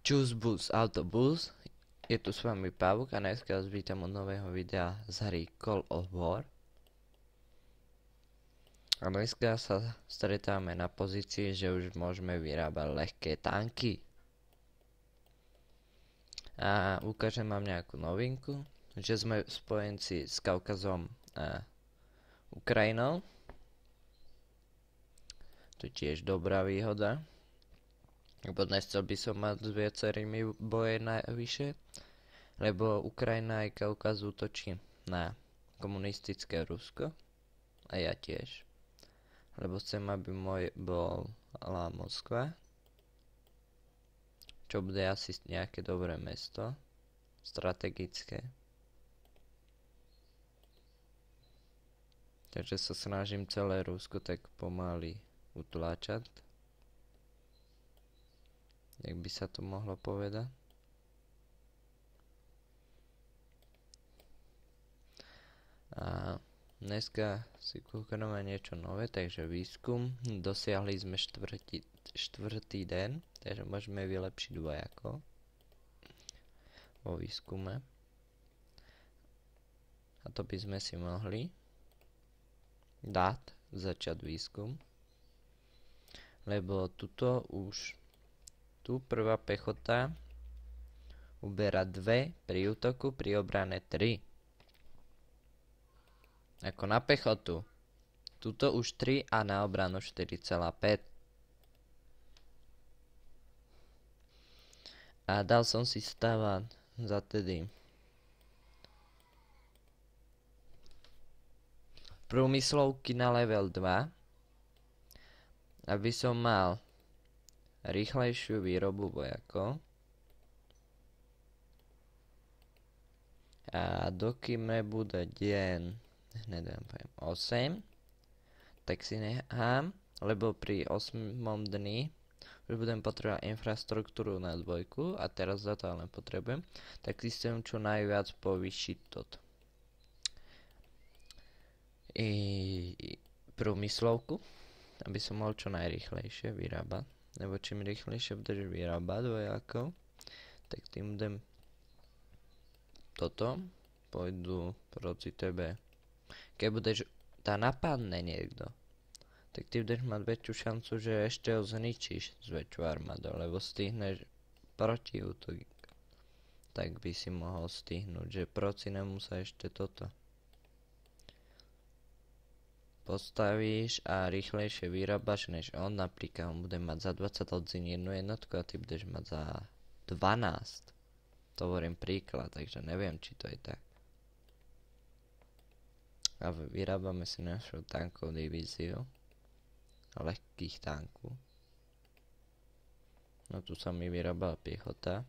Čus bus autobus, je tu s vami Pavuk a dneska vás vítam od nového videa z hry Call of War. A dneska sa stretáme na pozícii, že už môžeme vyrábať ľahké tanky. A ukážem vám nejakú novinku, že sme spojenci s Kaukazom a Ukrajinou. To je tiež dobrá výhoda. Lebo nechcel by som mať s viacerými boje navyše, lebo Ukrajina aj Kaukaz útočí na komunistické Rusko a ja tiež, lebo chcem, aby bola Moskva, čo bude asi nejaké dobré mesto, strategické. Takže sa snažím celé Rusko tak pomaly utláčať, jak by sa to mohlo povedať. A dneska si kúkneme niečo nové, takže výskum. Dosiahli sme štvrtý den, takže môžeme vylepšiť vojakov vo výskume. A to by sme si mohli dať začať výskum, lebo tu prvá pechota uberá 2, pri útoku, pri obrane 3. Ako na pechotu. Tuto už 3 a na obranu 4,5. A dal som si stavať za tedy prúmyslovky na level 2, aby som mal rýchlejšiu výrobu vojakov. A dokým nebude deň 8, tak si nechám, lebo pri 8. dni už budem potrebovať infraštruktúru na 2 a teraz za to ale potrebujem, tak si chcem čo najviac povýšiť toto. Prúmyslovku, aby som mohol čo najrýchlejšie vyrábať. Lebo čím rýchlejšie budeš vyrábať vojakov, tak tým budem pôjdu proti tebe. Keď budeš napadne niekto, tak ty budeš mať väčšiu šancu, že ešte ho zničíš s väčšou armádou, lebo stihneš protiútok. Tak by si mohol stihnúť, že proti nemu sa ešte postavíš a rýchlejšie vyrábaš než on. Napríklad on bude mať za 20 odzín jednu jednotku a ty budeš mať za 12. To hovorím príklad, takže neviem, či to je tak. A vyrábame si našu tankovú divíziu ľahkých tankov. No tu sa mi vyrábala piechota,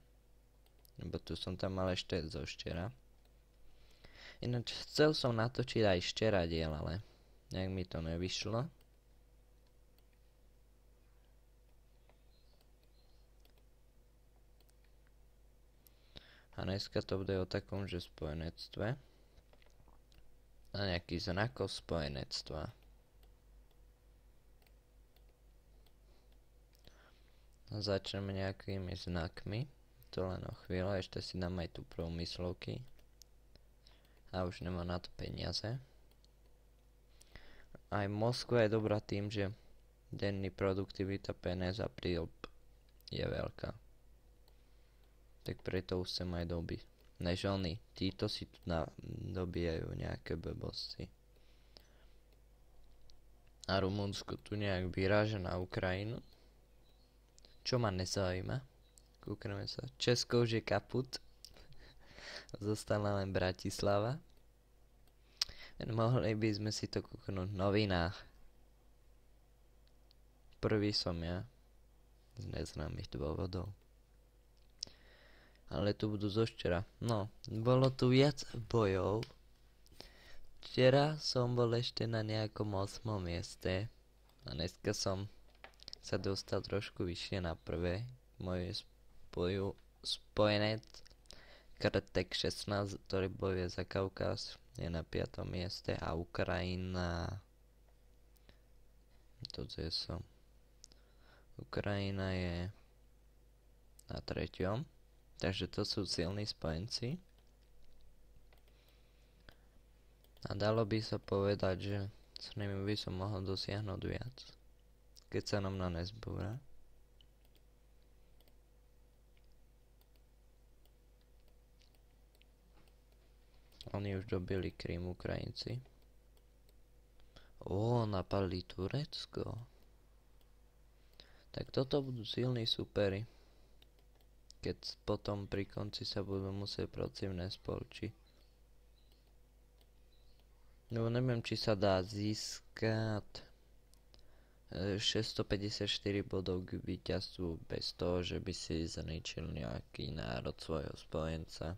lebo tu som tam mal ešte zo štera. Ináč chcel som natočiť aj šteradiel, ale nejak mi to nevyšlo. A dneska to bude o takom, že spojenectve. A nejakých znakov spojenectva. Začneme nejakými znakmi. To len o chvíľu, ešte si dám aj tu prúmyslovky. A už nemám na to peniaze. Aj Moskva je dobrá tým, že denný produktivita peněz a prílb je veľká. Tak preto už chcem aj doby. Než oni, títo si tu dobijajú nejaké blbosti. A Rumunsko tu nejak vyráža na Ukrajinu. Čo ma nezaujíma. Kúkneme sa. Česko už je kaput. Zostala len Bratislava. Mohli by sme si to kúknúť v novinách. Prvý som ja. Z neznámych dôvodov. Ale tu budú zo včera. No, bolo tu viac bojov. Včera som bol ešte na nejakom 8. mieste. A dneska som sa dostal trošku vyššie na prvé. Môj spojenec Krtek 16, ktorý bojuje za Kaukaz, je na 5. mieste a Ukrajina Ukrajina je na treťom. Takže to sú silní spojenci. A dalo by sa povedať, že s nimi by som mohol dosiahnuť viac, keď sa nám na nezbúra. Oni už dobili Krym, Ukrajinci. Napadli Turecko. Tak toto budú silní superi, keď potom pri konci sa budú musieť protivné spolčiť. No neviem, či sa dá získať 654 bodov k víťazstvu bez toho, že by si zničil nejaký národ svojho spojenca.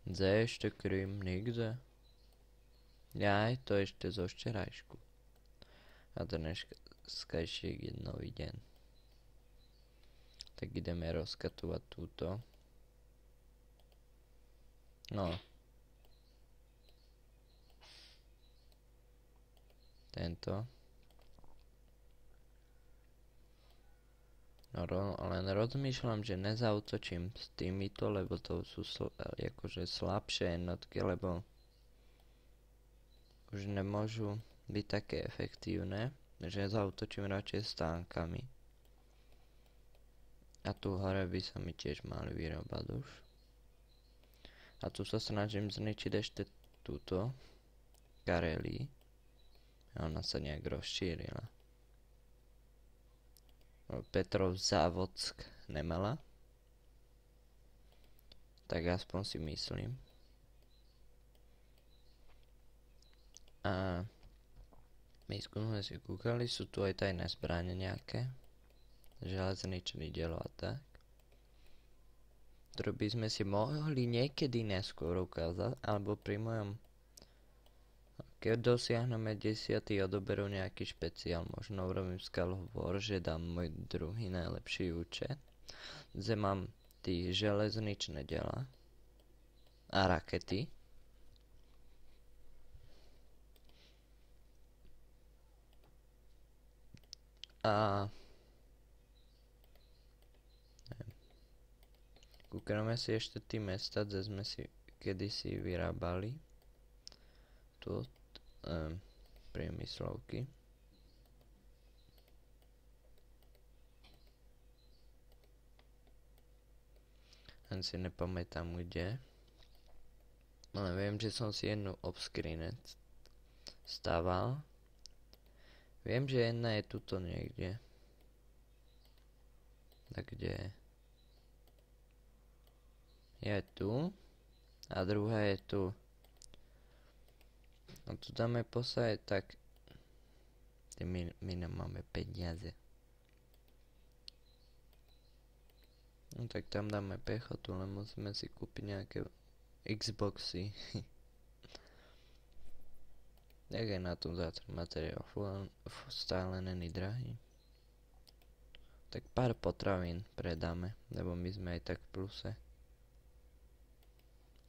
Ešte Krym, nikde. Jaj, to ešte zo včerajšku. A dneska ešte je nový deň. Tak ideme rozkatovať túto. No. Tento. No, len rozmýšľam, že nezautočím s týmito, lebo to sú akože slabšie jednotky, lebo už nemôžu byť také efektívne, že zautočím radšej s tánkami. A tu hore by sa mi tiež mali vyrábať už. A tu sa snažím zničiť ešte túto Karelii. A ona sa nejak rozšírila. Petrov Závodsk nemala. Tak aspoň si myslím. A my sme si kúkali, sú tu aj tajné zbrane nejaké. Železný dielo a tak. Ktoré by sme si mohli niekedy neskôr ukázať, alebo pri mojom... Keď dosiahneme 10. odoberú nejaký špeciál, možno urobím Skull of War, že dám môj druhý najlepší účet, kde mám tí železničné diela a rakety. A kúkame si ešte tí mesta, kde sme si kedysi vyrábali. Tu priemyslovky. Len si nepamätám kde. Ale viem, že som si jednu obskrinet stával. Viem, že jedna je tuto niekde. Tak kde je tu. A druhá je tu. A tu dáme posaje, tak my nemáme peniaze. No tak tam dáme pechotu, len musíme si kúpiť nejaké Xboxy. Jak je na tom zátor materiál? Stále není drahý. Tak pár potravín predáme, lebo my sme aj tak v pluse.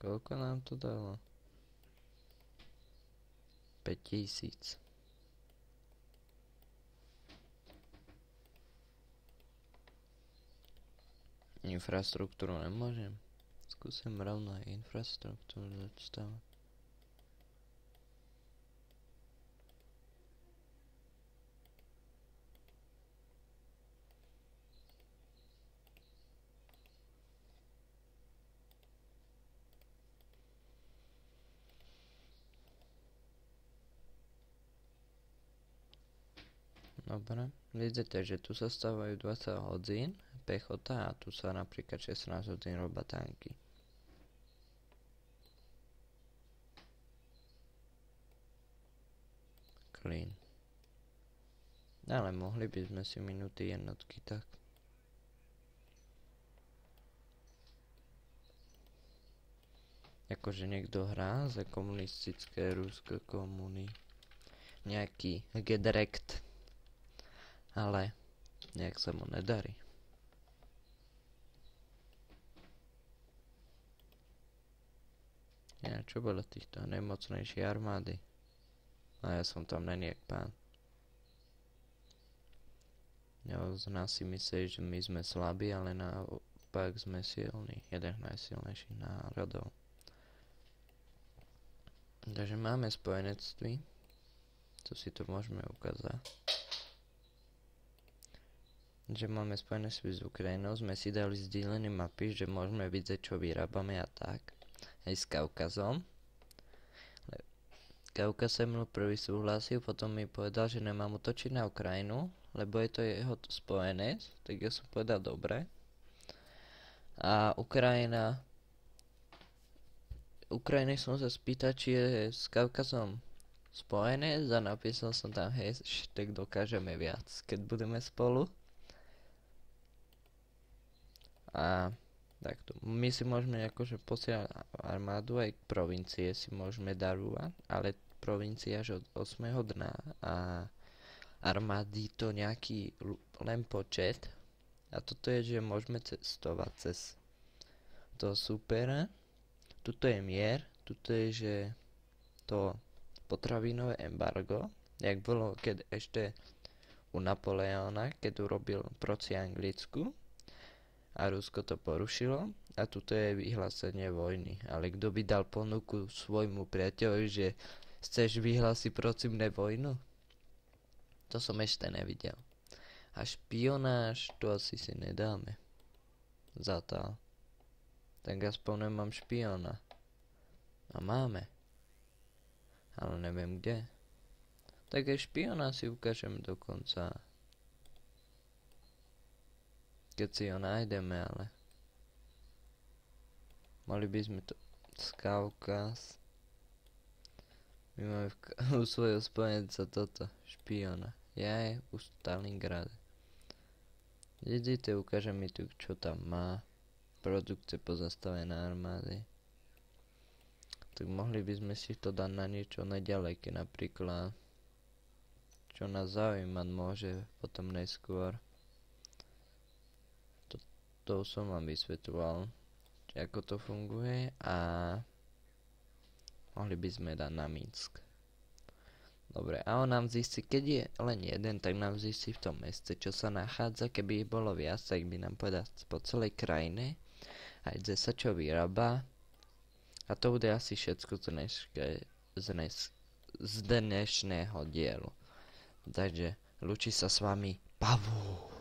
Koľko nám to dalo? 5000. Infraštruktúru nemôžem. Skúsim rovno aj infraštruktúru dostávať. Dobre, vidíte, že tu sa stávajú 20 hodín pechota a tu sa napríklad 16 hodín robia tanky. Clean. Ale mohli by sme si minúty jednotky tak. Akože niekto hrá za komunistické Rusko komuny. Nejaký Gedrekt. Ale nejak sa mu nedarí. Ja, čo bolo týchto najmocnejšie armády? A ja som tam není jak pán. Z nás si myslí, že my sme slabí, ale naopak sme silní. Jeden z najsilnejších národov. Takže máme spojenectví. To si tu môžeme ukázať. Že máme spojenectví s Ukrajinou. Sme si dali zdieľané mapy, že môžeme vidieť, čo vyrábame a tak. Aj s Kaukazom. Kaukaz sa mnou prvý súhlasil, potom mi povedal, že nemám útočiť na Ukrajinu, lebo je to jeho spojenec, tak ja som povedal dobre. A Ukrajine som sa spýtal, či je s Kaukazom spojenec a napísal som tam hashtag dokážeme viac, keď budeme spolu. A takto, my si môžeme akože posielať armádu, aj provincie si môžeme darovať, ale provincia až od 8. dna a armády to nejaký len počet. A toto je, že môžeme cestovať cez to supera. Tuto je mier, tuto je, že to potravinové embargo, jak bolo keď ešte u Napoleona, keď urobil proti Anglicku a Rusko to porušilo. A tuto je vyhlásenie vojny. Ale kto by dal ponuku svojmu priateľovi, že chceš vyhlásiť proti mne vojnu? To som ešte nevidel. A špionáž, to asi si nedáme. Za to. Tak aspoň nemám špiona. A máme. Ale neviem kde. Tak aj špiona si ukážem dokonca. Keď si ho nájdeme, ale. Mali by sme to z Kaukaz. My máme u svojho spojenca toto. Špiona. Ja je u Stalingrade. Vidíte, ukážem mi tu, čo tam má. Produkcie pozastavené armády. Tak mohli by sme si to dať na niečo naďalej, napríklad čo nás zaujímať môže potom neskôr. To som vám vysvetľoval, ako to funguje a mohli by sme dať na Minsk. Dobre, a on nám zistí, keď je len jeden, tak nám zistí v tom meste, čo sa nachádza. Keby ich bolo viac, tak by nám povedal po celej krajine aj kde sa čo vyrába. A to bude asi všetko z dnešného dielu. Takže lúči sa s vami Pavú.